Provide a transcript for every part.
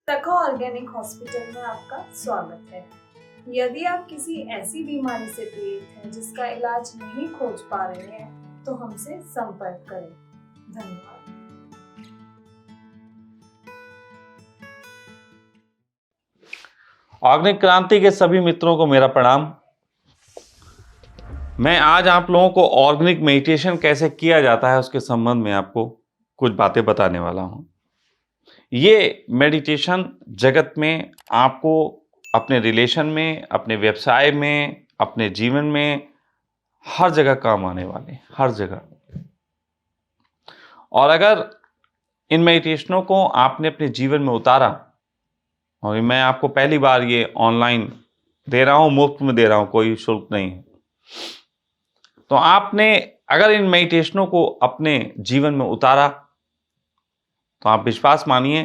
तका organic hospital में आपका स्वागत है। यदि आप किसी ऐसी बीमारी से पीड़ित हैं जिसका इलाज नहीं खोज पा रहे हैं तो हमसे संपर्क करें। धन्यवाद। ऑर्गेनिक क्रांति के सभी मित्रों को मेरा प्रणाम। मैं आज आप लोगों को ऑर्गेनिक मेडिटेशन कैसे किया जाता है उसके संबंध में आपको कुछ बातें बताने वाला हूं। ये मेडिटेशन जगत में आपको अपने रिलेशन में, अपने व्यवसाय में, अपने जीवन में हर जगह काम आने वाले, हर जगह। और अगर इन मेडिटेशनों को आपने अपने जीवन में उतारा, और मैं आपको पहली बार ये ऑनलाइन दे रहा हूं, मुफ्त में दे रहा हूं, कोई शुल्क नहीं है, तो आपने अगर इन मेडिटेशनों को अपने जीवन में उतारा तो आप विश्वास मानिए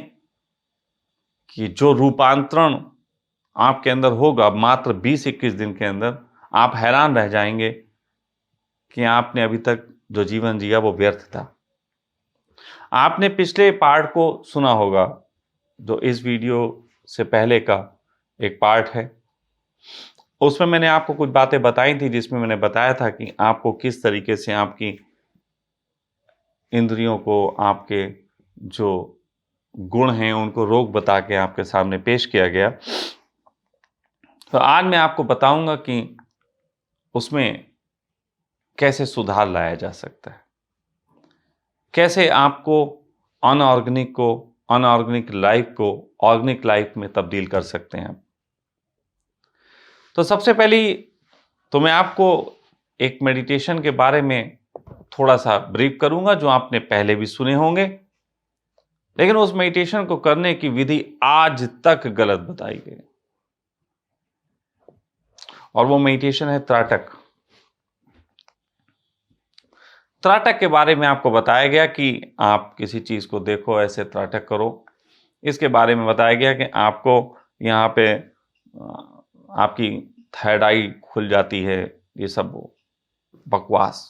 कि जो रूपांतरण आपके अंदर होगा मात्र 20-21 दिन के अंदर, आप हैरान रह जाएंगे कि आपने अभी तक जो जीवन जिया वो व्यर्थ था। आपने पिछले पार्ट को सुना होगा, जो इस वीडियो से पहले का एक पार्ट है। उसमें मैंने आपको कुछ बातें बताई थी, जिसमें मैंने बताया था कि आपको किस तरीके से आपकी इंद्रियों को, आपके जो गुण हैं उनको रोग बता के आपके सामने पेश किया गया। तो आज मैं आपको बताऊंगा कि उसमें कैसे सुधार लाया जा सकता है, कैसे आपको अनऑर्गेनिक लाइफ को ऑर्गेनिक लाइफ में तब्दील कर सकते हैं। तो सबसे पहली तो मैं आपको एक मेडिटेशन के बारे में थोड़ा सा ब्रीफ करूंगा, जो आपने पहले भी सुने होंगे, लेकिन उस मेडिटेशन को करने की विधि आज तक गलत बताई गई। और वो मेडिटेशन है त्राटक। त्राटक के बारे में आपको बताया गया कि आप किसी चीज को देखो, ऐसे त्राटक करो। इसके बारे में बताया गया कि आपको यहाँ पे आपकी थायराइड खुल जाती है। ये सब बकवास,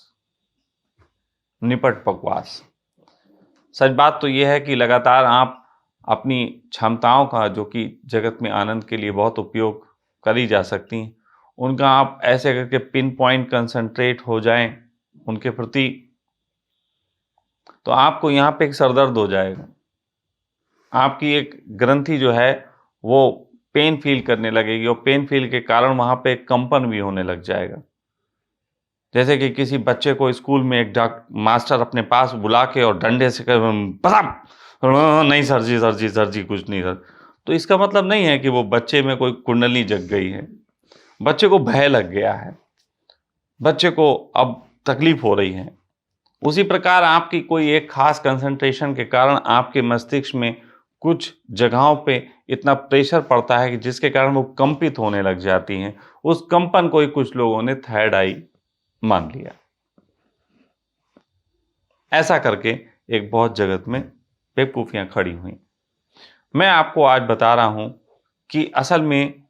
निपट बकवास। सच बात तो यह है कि लगातार आप अपनी क्षमताओं का, जो कि जगत में आनंद के लिए बहुत उपयोग करी जा सकती हैं, उनका आप ऐसे करके पिन पॉइंट कंसंट्रेट हो जाएं उनके प्रति, तो आपको यहाँ पे एक सरदर्द हो जाएगा। आपकी एक ग्रंथि जो है वो पेन फील करने लगेगी, और पेन फील के कारण वहाँ पे एक कंपन भी होने लग जाएगा। जैसे कि किसी बच्चे को स्कूल में एक मास्टर अपने पास बुला के और डंडे से नहीं सर जी कुछ नहीं सर, तो इसका मतलब नहीं है कि वो बच्चे में कोई कुंडली जग गई है। बच्चे को भय लग गया है, बच्चे को अब तकलीफ हो रही है। उसी प्रकार आपकी कोई एक खास कंसंट्रेशन के कारण आपके मस्तिष्क में कुछ जगहों पे इतना प्रेशर पड़ता है कि जिसके कारण वो कंपित होने लग जाती हैं। उस कंपन को ही कुछ लोगों ने थर्ड आई मान लिया। ऐसा करके एक बहुत जगत में बेवकूफियां खड़ी हुई। मैं आपको आज बता रहा हूं कि असल में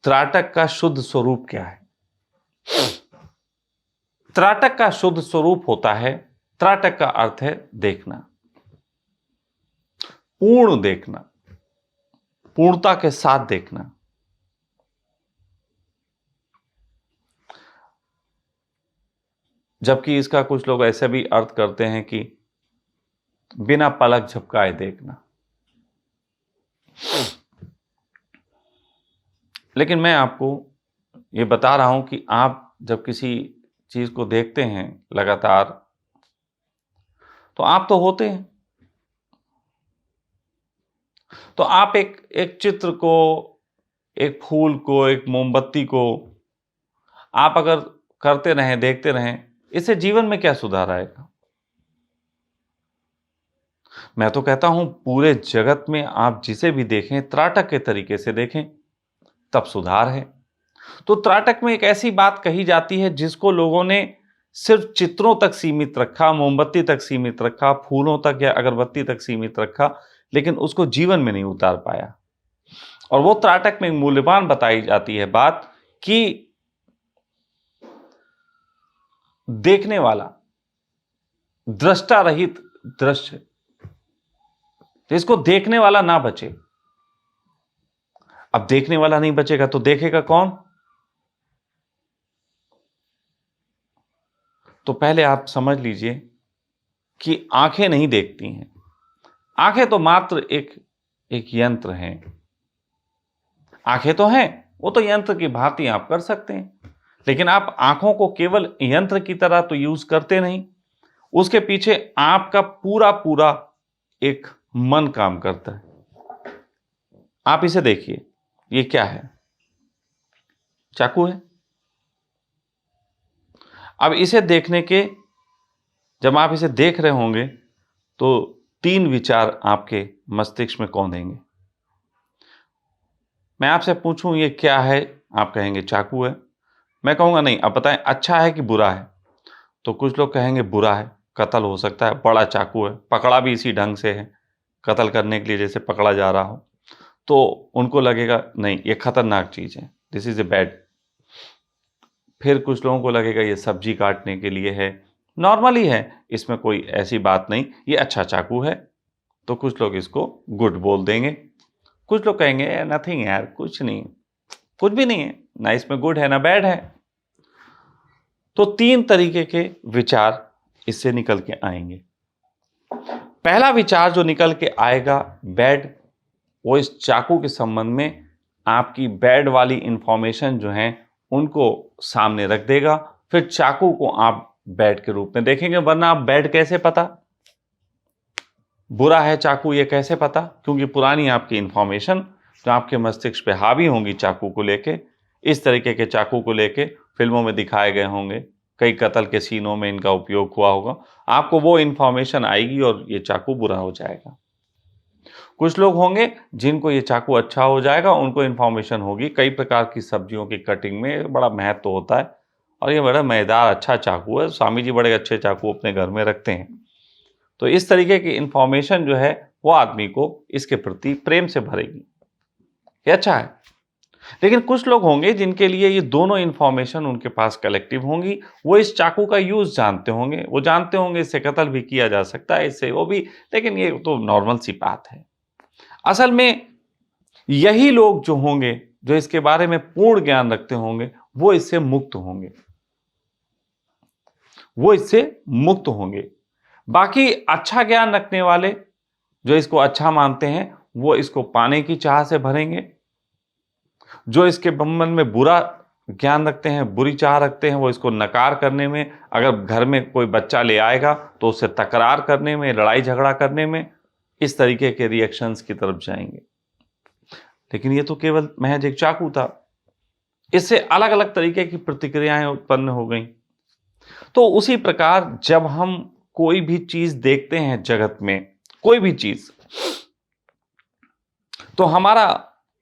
त्राटक का शुद्ध स्वरूप क्या है। त्राटक का शुद्ध स्वरूप होता है, त्राटक का अर्थ है देखना, पूर्ण देखना, पूर्णता के साथ देखना। जबकि इसका कुछ लोग ऐसे भी अर्थ करते हैं कि बिना पलक झपकाए देखना। लेकिन मैं आपको ये बता रहा हूं कि आप जब किसी चीज को देखते हैं लगातार, तो आप तो होते हैं। तो आप एक चित्र को, एक फूल को, एक मोमबत्ती को आप अगर करते रहें, देखते रहें, इससे जीवन में क्या सुधार आएगा? मैं तो कहता हूं पूरे जगत में आप जिसे भी देखें त्राटक के तरीके से देखें, तब सुधार है। तो त्राटक में एक ऐसी बात कही जाती है जिसको लोगों ने सिर्फ चित्रों तक सीमित रखा, मोमबत्ती तक सीमित रखा, फूलों तक या अगरबत्ती तक सीमित रखा, लेकिन उसको जीवन में नहीं उतार पाया। और वो त्राटक में मूल्यवान बताई जाती है बात कि देखने वाला दृष्टा रहित दृश्य तो इसको देखने वाला ना बचे। अब देखने वाला नहीं बचेगा तो देखेगा कौन? तो पहले आप समझ लीजिए कि आंखें नहीं देखती हैं। आंखें तो मात्र एक यंत्र हैं। आंखें तो हैं, वो तो यंत्र की भांति आप कर सकते हैं, लेकिन आप आंखों को केवल यंत्र की तरह तो यूज करते नहीं। उसके पीछे आपका पूरा पूरा एक मन काम करता है। आप इसे देखिए, ये क्या है? चाकू है। अब इसे देखने के, जब आप इसे देख रहे होंगे तो 3 विचार आपके मस्तिष्क में कौन देंगे? मैं आपसे पूछूं ये क्या है, आप कहेंगे चाकू है। मैं कहूंगा नहीं, अब बताएं अच्छा है कि बुरा है? तो कुछ लोग कहेंगे बुरा है, कत्ल हो सकता है, बड़ा चाकू है, पकड़ा भी इसी ढंग से है, कत्ल करने के लिए जैसे पकड़ा जा रहा हो, तो उनको लगेगा नहीं ये खतरनाक चीज है, दिस इज ए बैड। फिर कुछ लोगों को लगेगा ये सब्जी काटने के लिए है, नॉर्मल ही है, इसमें कोई ऐसी बात नहीं, ये अच्छा चाकू है। तो कुछ लोग इसको गुड बोल देंगे। कुछ लोग कहेंगे नथिंग यार, कुछ नहीं, कुछ भी नहीं है, ना इसमें गुड है ना बैड है। तो 3 तरीके के विचार इससे निकल के आएंगे। पहला विचार जो निकल के आएगा बैड, वो इस चाकू के संबंध में आपकी बैड वाली इंफॉर्मेशन जो है उनको सामने रख देगा। फिर चाकू को आप बैड के रूप में देखेंगे, वरना आप बैड कैसे पता, बुरा है चाकू ये कैसे पता? क्योंकि पुरानी आपकी इंफॉर्मेशन जो आपके मस्तिष्क पे हावी होंगी चाकू को लेके, इस तरीके के चाकू को लेके फिल्मों में दिखाए गए होंगे, कई कत्ल के सीनों में इनका उपयोग हुआ होगा, आपको वो इंफॉर्मेशन आएगी और ये चाकू बुरा हो जाएगा। कुछ लोग होंगे जिनको ये चाकू अच्छा हो जाएगा, उनको इंफॉर्मेशन होगी कई प्रकार की सब्जियों की कटिंग में बड़ा महत्व होता है और ये बड़ा मजेदार अच्छा चाकू है, स्वामी जी बड़े अच्छे चाकू अपने घर में रखते हैं। तो इस तरीके की इंफॉर्मेशन जो है वो आदमी को इसके प्रति प्रेम से भरेगी, ये अच्छा है। लेकिन कुछ लोग होंगे जिनके लिए ये दोनों इंफॉर्मेशन उनके पास कलेक्टिव होंगी, वो इस चाकू का यूज जानते होंगे, वो जानते होंगे इससे कत्ल भी किया जा सकता है, इससे वो भी, लेकिन ये तो नॉर्मल सी बात है। असल में यही लोग जो होंगे जो इसके बारे में पूर्ण ज्ञान रखते होंगे वो इससे मुक्त होंगे, वो इससे मुक्त होंगे। बाकी अच्छा ज्ञान रखने वाले जो इसको अच्छा मानते हैं वो इसको पाने की चाह से भरेंगे। जो इसके संबंध में बुरा ज्ञान रखते हैं, बुरी चाह रखते हैं, वो इसको नकार करने में, अगर घर में कोई बच्चा ले आएगा तो उससे तकरार करने में, लड़ाई झगड़ा करने में, इस तरीके के रिएक्शंस की तरफ जाएंगे। लेकिन ये तो केवल महज एक चाकू था, इससे अलग अलग तरीके की प्रतिक्रियाएं उत्पन्न हो गई। तो उसी प्रकार जब हम कोई भी चीज देखते हैं जगत में, कोई भी चीज, तो हमारा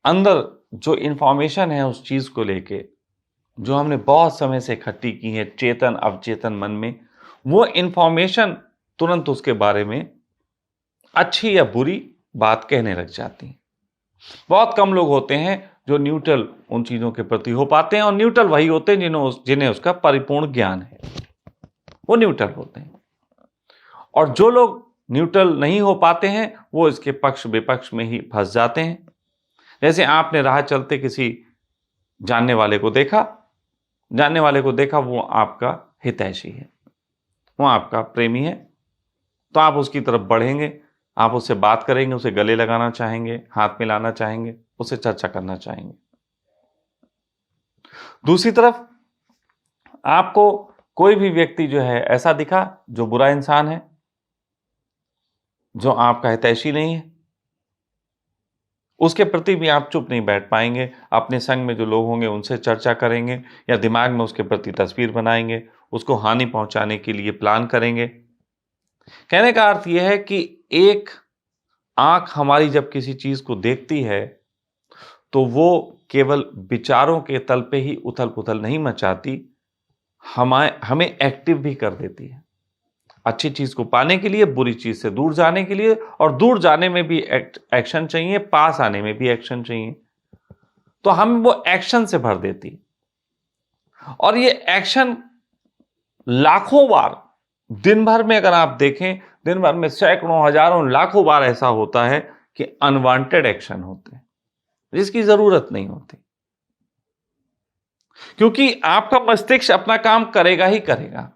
अंदर जो इंफॉर्मेशन है उस चीज को लेके, जो हमने बहुत समय से इकट्ठी की है चेतन अवचेतन मन में, वो इंफॉर्मेशन तुरंत उसके बारे में अच्छी या बुरी बात कहने लग जाती है। बहुत कम लोग होते हैं जो न्यूट्रल उन चीजों के प्रति हो पाते हैं, और न्यूट्रल वही होते हैं जिन्हें उसका परिपूर्ण ज्ञान है, वो न्यूट्रल होते हैं। और जो लोग न्यूट्रल नहीं हो पाते हैं वो इसके पक्ष विपक्ष में ही फंस जाते हैं। जैसे आपने राह चलते किसी जानने वाले को देखा, वो आपका हितैषी है, वो आपका प्रेमी है, तो आप उसकी तरफ बढ़ेंगे, आप उससे बात करेंगे, उसे गले लगाना चाहेंगे, हाथ मिलाना चाहेंगे, उससे चर्चा करना चाहेंगे। दूसरी तरफ आपको कोई भी व्यक्ति जो है ऐसा दिखा जो बुरा इंसान है, जो आपका हितैषी नहीं है, उसके प्रति भी आप चुप नहीं बैठ पाएंगे। अपने संग में जो लोग होंगे उनसे चर्चा करेंगे, या दिमाग में उसके प्रति तस्वीर बनाएंगे, उसको हानि पहुंचाने के लिए प्लान करेंगे। कहने का अर्थ यह है कि एक आंख हमारी जब किसी चीज को देखती है तो वो केवल विचारों के तल पे ही उथल पुथल नहीं मचाती, हमें एक्टिव भी कर देती है, अच्छी चीज को पाने के लिए, बुरी चीज से दूर जाने के लिए, और दूर जाने में भी एक्शन चाहिए, पास आने में भी एक्शन चाहिए, तो हम वो एक्शन से भर देती। और ये एक्शन लाखों बार दिन भर में अगर आप देखें, दिन भर में सैकड़ों, हजारों, लाखों बार ऐसा होता है कि अनवांटेड एक्शन होते हैं जिसकी जरूरत नहीं होती, क्योंकि आपका मस्तिष्क अपना काम करेगा ही करेगा।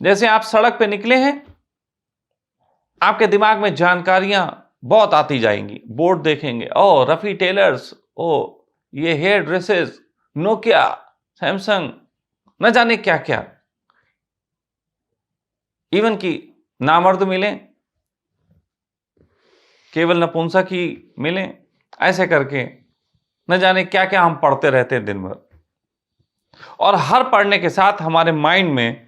जैसे आप सड़क पे निकले हैं, आपके दिमाग में जानकारियां बहुत आती जाएंगी, बोर्ड देखेंगे, ओ रफी टेलर्स, ओ ये हेयर ड्रेसेस, नोकिया, सैमसंग, न जाने क्या क्या, इवन कि नामर्द मिले, केवल नपुंसक ही मिले, ऐसे करके न जाने क्या क्या हम पढ़ते रहते हैं दिन भर। और हर पढ़ने के साथ हमारे माइंड में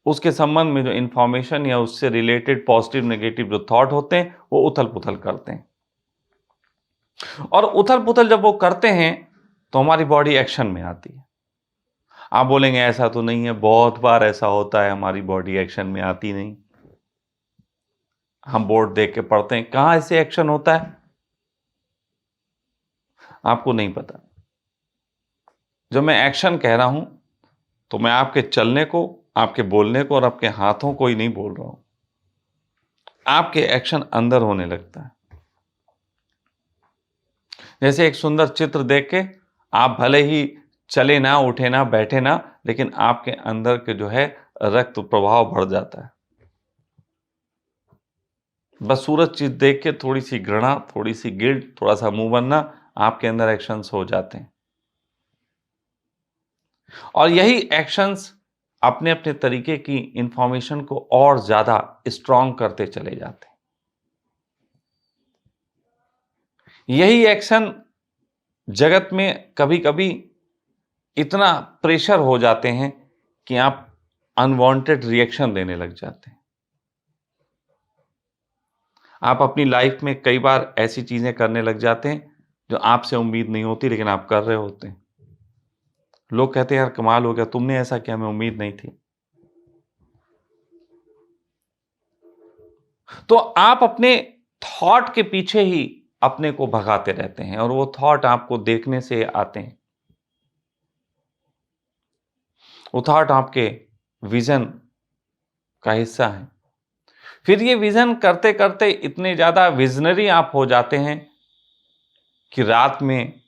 उसके संबंध में जो इंफॉर्मेशन या उससे रिलेटेड पॉजिटिव नेगेटिव जो थॉट होते हैं वो उथल पुथल करते हैं। और उथल पुथल जब वो करते हैं तो हमारी बॉडी एक्शन में आती है। आप बोलेंगे ऐसा तो नहीं है, बहुत बार ऐसा होता है हमारी बॉडी एक्शन में आती नहीं। हम बोर्ड देख के पढ़ते हैं, कहां ऐसे एक्शन होता है आपको नहीं पता। जो मैं एक्शन कह रहा हूं तो मैं आपके चलने को, आपके बोलने को और आपके हाथों को ही नहीं बोल रहा हूं। आपके एक्शन अंदर होने लगता है। जैसे एक सुंदर चित्र देख के आप भले ही चले ना, उठे ना, बैठे ना, लेकिन आपके अंदर के जो है रक्त प्रवाह बढ़ जाता है। बस सूरज चीज देख के थोड़ी सी घृणा, थोड़ी सी गिल्ट, थोड़ा सा मुंह बनना, आपके अंदर एक्शंस हो जाते हैं। और यही एक्शंस अपने अपने तरीके की इंफॉर्मेशन को और ज्यादा स्ट्रांग करते चले जाते हैं। यही एक्शन जगत में कभी कभी इतना प्रेशर हो जाते हैं कि आप अनवांटेड रिएक्शन देने लग जाते हैं। आप अपनी लाइफ में कई बार ऐसी चीजें करने लग जाते हैं जो आपसे उम्मीद नहीं होती, लेकिन आप कर रहे होते हैं। लोग कहते हैं यार कमाल हो गया, तुमने ऐसा किया, हमें उम्मीद नहीं थी। तो आप अपने थॉट के पीछे ही अपने को भगाते रहते हैं और वो थॉट आपको देखने से आते हैं। वो थॉट आपके विजन का हिस्सा है। फिर ये विजन करते करते इतने ज्यादा विजनरी आप हो जाते हैं कि रात में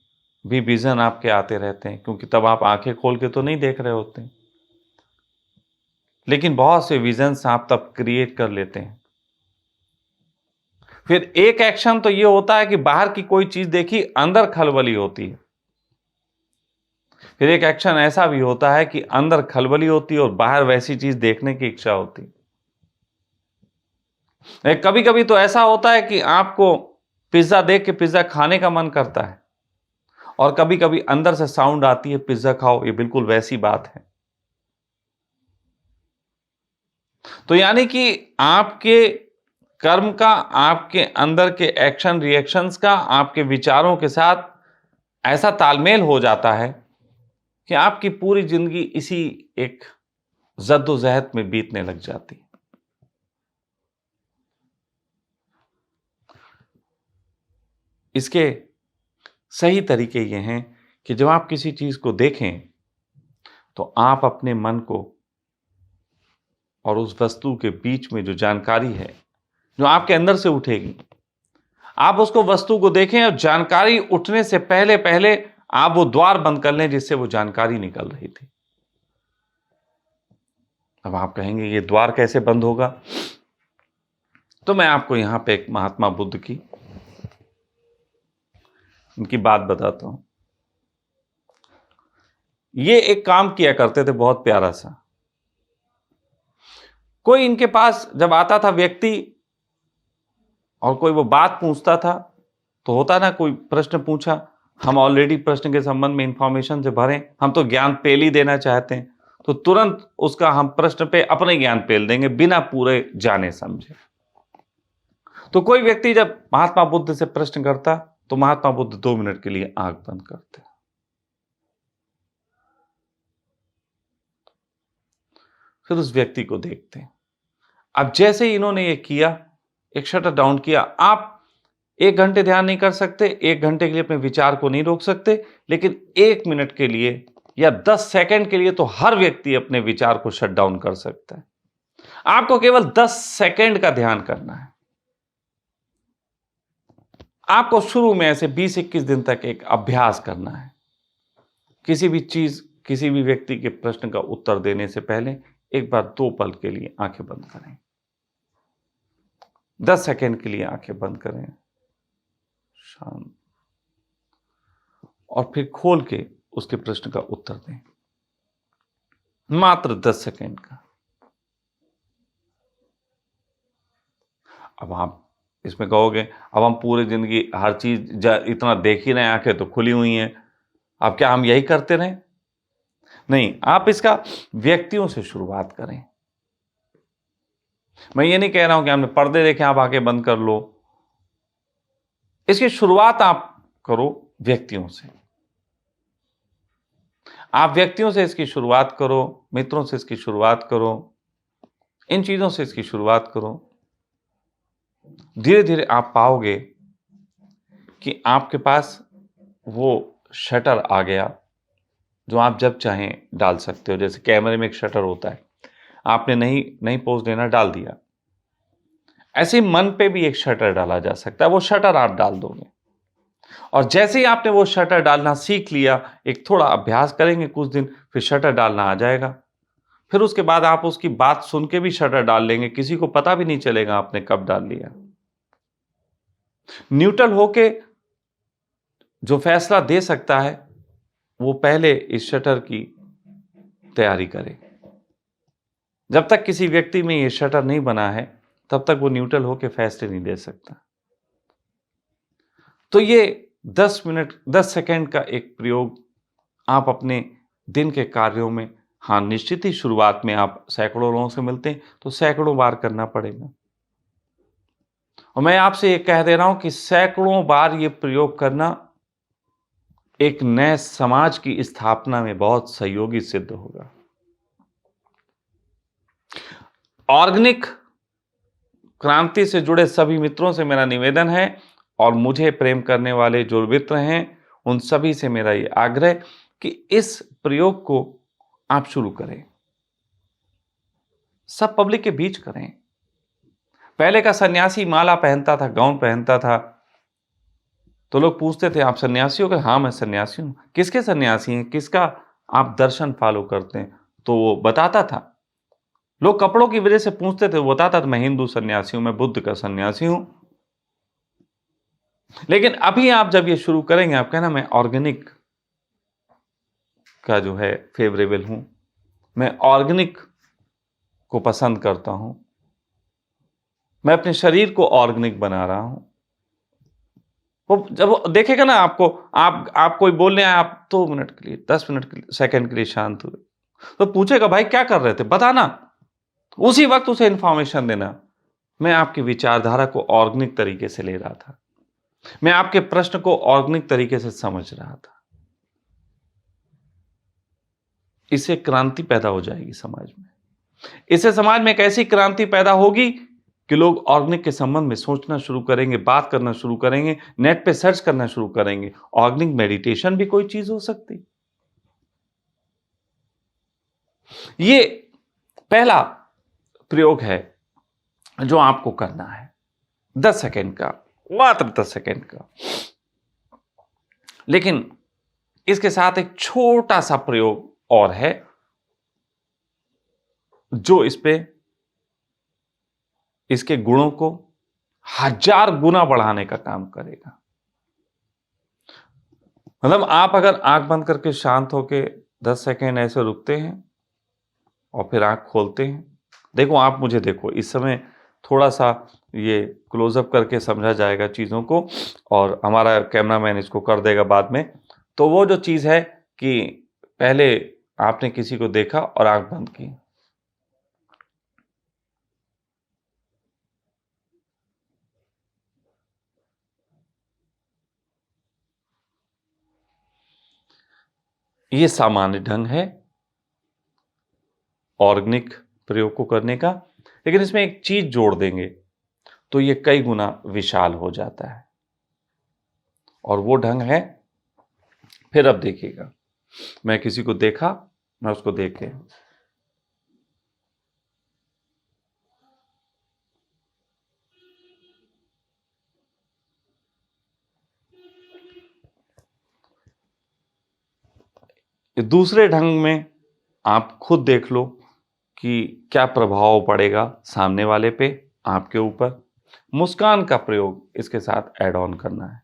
भी विजन आपके आते रहते हैं, क्योंकि तब आप आंखें खोल के तो नहीं देख रहे होते हैं, लेकिन बहुत से विजन्स आप तब क्रिएट कर लेते हैं। फिर एक एक्शन तो ये होता है कि बाहर की कोई चीज देखी, अंदर खलबली होती है। फिर एक एक्शन ऐसा भी होता है कि अंदर खलबली होती है और बाहर वैसी चीज देखने की इच्छा होती है। कभी कभी तो ऐसा होता है कि आपको पिज्जा देख के पिज्जा खाने का मन करता है, और कभी कभी अंदर से साउंड आती है पिज्जा खाओ। ये बिल्कुल वैसी बात है। तो यानी कि आपके कर्म का, आपके अंदर के एक्शन रिएक्शंस का, आपके विचारों के साथ ऐसा तालमेल हो जाता है कि आपकी पूरी जिंदगी इसी एक जद्दोजहद में बीतने लग जाती है। इसके सही तरीके ये हैं कि जब आप किसी चीज को देखें तो आप अपने मन को और उस वस्तु के बीच में जो जानकारी है जो आपके अंदर से उठेगी, आप उसको वस्तु को देखें और जानकारी उठने से पहले पहले आप वो द्वार बंद कर लें जिससे वो जानकारी निकल रही थी। अब आप कहेंगे ये द्वार कैसे बंद होगा? तो मैं आपको यहां पे एक महात्मा बुद्ध की इनकी बात बताता हूं। ये एक काम किया करते थे बहुत प्यारा सा। कोई इनके पास जब आता था व्यक्ति और कोई वो बात पूछता था, तो होता ना, कोई प्रश्न पूछा, हम ऑलरेडी प्रश्न के संबंध में इंफॉर्मेशन से भरे, हम तो ज्ञान पेल ही देना चाहते हैं, तो तुरंत उसका हम प्रश्न पे अपने ज्ञान पेल देंगे बिना पूरे जाने समझे। तो कोई व्यक्ति जब महात्मा बुद्ध से प्रश्न करता तो महात्मा बुद्ध 2 मिनट के लिए आंख बंद करते, फिर उस व्यक्ति को देखते हैं। अब जैसे ही इन्होंने ये किया, एक शटर डाउन किया। आप 1 घंटे ध्यान नहीं कर सकते, 1 घंटे के लिए अपने विचार को नहीं रोक सकते, लेकिन 1 मिनट के लिए या 10 सेकंड के लिए तो हर व्यक्ति अपने विचार को शट डाउन कर सकता है। आपको केवल 10 सेकंड का ध्यान करना है। आपको शुरू में ऐसे 20-21 दिन तक एक अभ्यास करना है। किसी भी चीज, किसी भी व्यक्ति के प्रश्न का उत्तर देने से पहले एक बार 2 पल के लिए आंखें बंद करें। 10 सेकंड के लिए आंखें बंद करें, शांत, और फिर खोल के उसके प्रश्न का उत्तर दें। मात्र 10 सेकंड का। अब आप इसमें कहोगे, अब हम पूरी जिंदगी हर चीज इतना देख ही रहे हैं, आंखें तो खुली हुई हैं, अब क्या हम यही करते रहें? नहीं, आप इसका व्यक्तियों से शुरुआत करें। मैं ये नहीं कह रहा हूं कि हमने पर्दे देखे आप आंखें बंद कर लो। इसकी शुरुआत आप करो व्यक्तियों से। आप व्यक्तियों से इसकी शुरुआत करो, मित्रों से इसकी शुरुआत करो, इन चीजों से इसकी शुरुआत करो। धीरे धीरे आप पाओगे कि आपके पास वो शटर आ गया जो आप जब चाहें डाल सकते हो। जैसे कैमरे में एक शटर होता है, आपने नहीं पोज देना, डाल दिया। ऐसे मन पे भी एक शटर डाला जा सकता है, वो शटर आप डाल दोगे। और जैसे ही आपने वो शटर डालना सीख लिया, एक थोड़ा अभ्यास करेंगे कुछ दिन, फिर शटर डालना आ जाएगा। फिर उसके बाद आप उसकी बात सुन के भी शटर डाल लेंगे, किसी को पता भी नहीं चलेगा आपने कब डाल लिया। न्यूट्रल होके जो फैसला दे सकता है वो पहले इस शटर की तैयारी करे। जब तक किसी व्यक्ति में ये शटर नहीं बना है, तब तक वो न्यूट्रल होके फैसले नहीं दे सकता। तो ये 10 सेकंड का एक प्रयोग आप अपने दिन के कार्यों में, हाँ निश्चित ही शुरुआत में आप सैकड़ों लोगों से मिलते हैं तो सैकड़ों बार करना पड़ेगा। और मैं आपसे ये कह दे रहा हूं कि सैकड़ों बार ये प्रयोग करना एक नए समाज की स्थापना में बहुत सहयोगी सिद्ध होगा। ऑर्गेनिक क्रांति से जुड़े सभी मित्रों से मेरा निवेदन है, और मुझे प्रेम करने वाले जो मित्र हैं उन सभी से मेरा ये आग्रह कि इस प्रयोग को आप शुरू करें, सब पब्लिक के बीच करें। पहले का सन्यासी माला पहनता था, गाउन पहनता था, तो लोग पूछते थे आप सन्यासी हो? हाँ मैं सन्यासी हूं। किसके सन्यासी हैं, किसका आप दर्शन फॉलो करते हैं? तो वो बताता था। लोग कपड़ों की वजह से पूछते थे, वो बताता था मैं हिंदू सन्यासी हूं, मैं बुद्ध का सन्यासी हूं। लेकिन अभी आप जब ये शुरू करेंगे, आप कहना मैं ऑर्गेनिक का जो है फेवरेबल हूं, मैं ऑर्गेनिक को पसंद करता हूं, मैं अपने शरीर को ऑर्गेनिक बना रहा हूं। वो जब वो देखेगा ना आपको, आप कोई बोलने आए, आप 2 मिनट के लिए, 10 मिनट के लिए, सेकंड के लिए शांत हुए, तो पूछेगा भाई क्या कर रहे थे, बताना। उसी वक्त उसे इंफॉर्मेशन देना। मैं आपकी विचारधारा को ऑर्गेनिक तरीके से ले रहा था, मैं आपके प्रश्न को ऑर्गेनिक तरीके से समझ रहा था। इससे क्रांति पैदा हो जाएगी समाज में। इससे समाज में एक ऐसी क्रांति पैदा होगी कि लोग ऑर्गेनिक के संबंध में सोचना शुरू करेंगे, बात करना शुरू करेंगे, नेट पे सर्च करना शुरू करेंगे। ऑर्गेनिक मेडिटेशन भी कोई चीज हो सकती। ये पहला प्रयोग है जो आपको करना है, 10 सेकंड का, मात्र 10 सेकंड का। लेकिन इसके साथ एक छोटा सा प्रयोग और है जो इसके गुणों को 1000 गुना बढ़ाने का काम करेगा। मतलब आप अगर आंख बंद करके शांत होके 10 सेकंड ऐसे रुकते हैं और फिर आंख खोलते हैं, देखो आप मुझे देखो, इस समय थोड़ा सा ये क्लोजअप करके समझा जाएगा चीज़ों को, और हमारा कैमरामैन इसको कर देगा बाद में। तो वो जो चीज़ है कि पहले आपने किसी को देखा और आंख बंद की, ये सामान्य ढंग है ऑर्गेनिक प्रयोग को करने का। लेकिन इसमें एक चीज जोड़ देंगे तो ये कई गुना विशाल हो जाता है, और वो ढंग है, फिर अब देखिएगा, मैं किसी को देखा, मैं उसको देखे, दूसरे ढंग में आप खुद देख लो कि क्या प्रभाव पड़ेगा सामने वाले पे, आपके ऊपर। मुस्कान का प्रयोग इसके साथ ऐड ऑन करना है,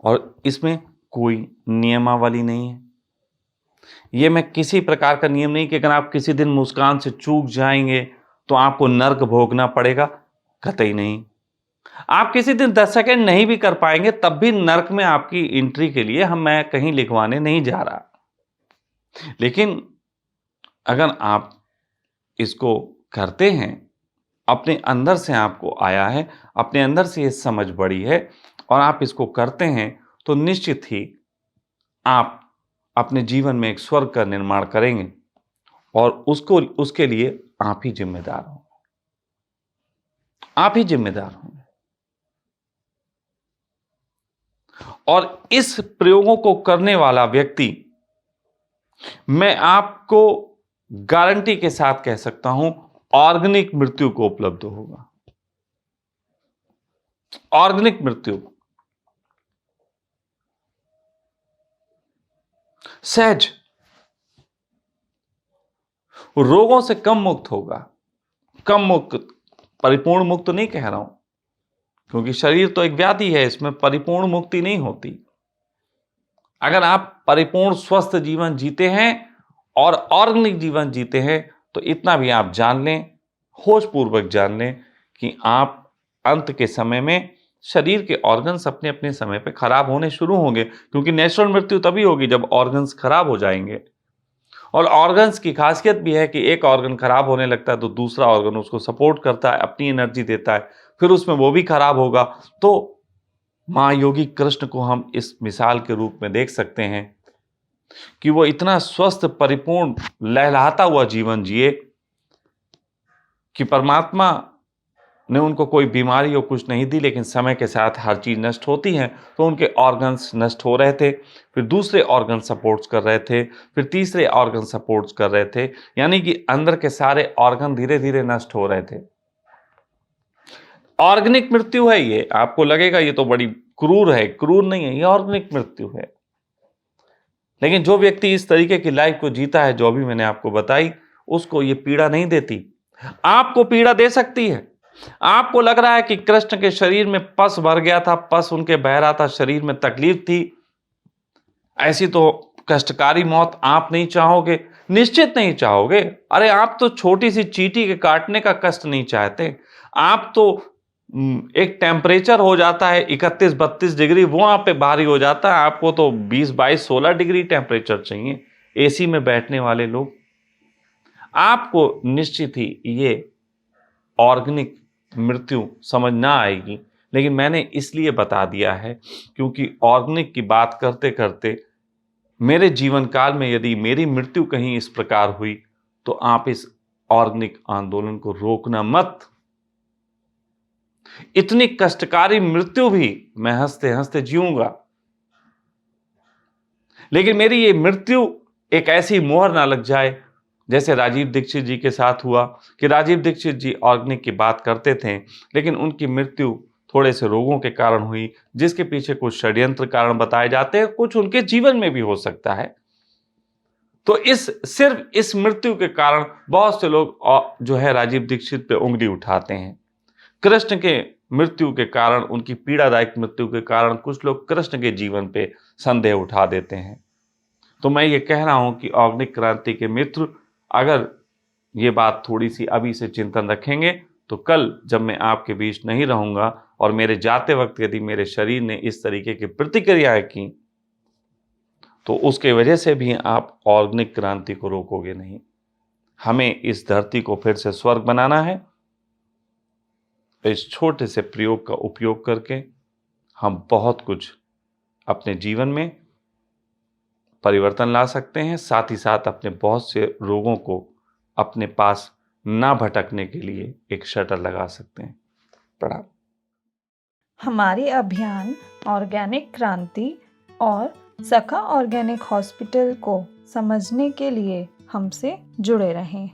और इसमें कोई नियमावली नहीं है। ये मैं किसी प्रकार का नियम नहीं कि अगर आप किसी दिन मुस्कान से चूक जाएंगे तो आपको नर्क भोगना पड़ेगा, कतई नहीं। आप किसी दिन 10 सेकंड नहीं भी कर पाएंगे तब भी नर्क में आपकी एंट्री के लिए मैं कहीं लिखवाने नहीं जा रहा। लेकिन अगर आप इसको करते हैं, अपने अंदर से आपको आया है, अपने अंदर से ये समझ बड़ी है और आप इसको करते हैं, तो निश्चित ही आप अपने जीवन में एक स्वर्ग का निर्माण करेंगे, और उसके लिए आप ही जिम्मेदार होंगे। आप ही जिम्मेदार होंगे। और इस प्रयोगों को करने वाला व्यक्ति, मैं आपको गारंटी के साथ कह सकता हूं, ऑर्गेनिक मृत्यु को उपलब्ध होगा। ऑर्गेनिक मृत्यु, सहज, रोगों से कम मुक्त होगा। कम मुक्त, परिपूर्ण मुक्त नहीं कह रहा हूं, क्योंकि शरीर तो एक व्याधि है, इसमें परिपूर्ण मुक्ति नहीं होती। अगर आप परिपूर्ण स्वस्थ जीवन जीते हैं और ऑर्गेनिक जीवन जीते हैं, तो इतना भी आप जान लें, होशपूर्वक जान लें कि आप अंत के समय में शरीर के ऑर्गन्स अपने अपने समय पे खराब होने शुरू होंगे, क्योंकि नेचुरल मृत्यु तभी होगी जब ऑर्गन्स खराब हो जाएंगे। और ऑर्गन्स की खासियत भी है कि एक ऑर्गन खराब होने लगता है तो दूसरा ऑर्गन उसको सपोर्ट करता है, अपनी एनर्जी देता है, फिर उसमें वो भी खराब होगा। तो महायोगी कृष्ण को हम इस मिसाल के रूप में देख सकते हैं कि वो इतना स्वस्थ, परिपूर्ण, लहलहाता हुआ जीवन जिए कि परमात्मा ने उनको कोई बीमारी और कुछ नहीं दी, लेकिन समय के साथ हर चीज नष्ट होती है। तो उनके ऑर्गन्स नष्ट हो रहे थे, फिर दूसरे ऑर्गन सपोर्ट्स कर रहे थे, फिर तीसरे ऑर्गन सपोर्ट्स कर रहे थे, यानी कि अंदर के सारे ऑर्गन धीरे धीरे नष्ट हो रहे थे। ऑर्गेनिक मृत्यु है ये। आपको लगेगा ये तो बड़ी क्रूर है, क्रूर नहीं है, ये ऑर्गेनिक मृत्यु है। लेकिन जो व्यक्ति इस तरीके की लाइफ को जीता है, जो अभी मैंने आपको बताई, उसको ये पीड़ा नहीं देती। आपको पीड़ा दे सकती है। आपको लग रहा है कि कृष्ण के शरीर में पस भर गया था, पस उनके बह रहा था, शरीर में तकलीफ थी, ऐसी तो कष्टकारी मौत आप नहीं चाहोगे, निश्चित नहीं चाहोगे। अरे आप तो छोटी सी चींटी के काटने का कष्ट नहीं चाहते। आप तो एक टेम्परेचर हो जाता है 31-32 डिग्री, वो आप पे भारी हो जाता है। आपको तो 20-22-16 डिग्री टेम्परेचर चाहिए, एसी में बैठने वाले लोग। आपको निश्चित ही ये ऑर्गेनिक मृत्यु समझ ना आएगी, लेकिन मैंने इसलिए बता दिया है क्योंकि ऑर्गेनिक की बात करते करते मेरे जीवन काल में यदि मेरी मृत्यु कहीं इस प्रकार हुई, तो आप इस ऑर्गेनिक आंदोलन को रोकना मत। इतनी कष्टकारी मृत्यु भी मैं हंसते हंसते जीऊंगा, लेकिन मेरी ये मृत्यु एक ऐसी मोहर ना लग जाए जैसे राजीव दीक्षित जी के साथ हुआ कि राजीव दीक्षित जी ऑर्गेनिक की बात करते थे, लेकिन उनकी मृत्यु थोड़े से रोगों के कारण हुई, जिसके पीछे कुछ षड्यंत्र कारण बताए जाते हैं, कुछ उनके जीवन में भी हो सकता है। तो सिर्फ इस मृत्यु के कारण बहुत से लोग जो है राजीव दीक्षित पे उंगली उठाते हैं। कृष्ण के मृत्यु के कारण, उनकी पीड़ादायक मृत्यु के कारण कुछ लोग कृष्ण के जीवन पे संदेह उठा देते हैं। तो मैं ये कह रहा हूं कि ऑर्गेनिक क्रांति के मित्र, अगर ये बात थोड़ी सी अभी से चिंतन रखेंगे, तो कल जब मैं आपके बीच नहीं रहूंगा और मेरे जाते वक्त यदि मेरे शरीर ने इस तरीके की प्रतिक्रियाएं की, तो उसके वजह से भी आप ऑर्गेनिक क्रांति को रोकोगे नहीं। हमें इस धरती को फिर से स्वर्ग बनाना है। इस छोटे से प्रयोग का उपयोग करके हम बहुत कुछ अपने जीवन में परिवर्तन ला सकते हैं, साथ ही साथ अपने बहुत से रोगों को अपने पास ना भटकने के लिए एक शटर लगा सकते हैं। प्रणाम। हमारे अभियान ऑर्गेनिक क्रांति और सखा ऑर्गेनिक हॉस्पिटल को समझने के लिए हमसे जुड़े रहें।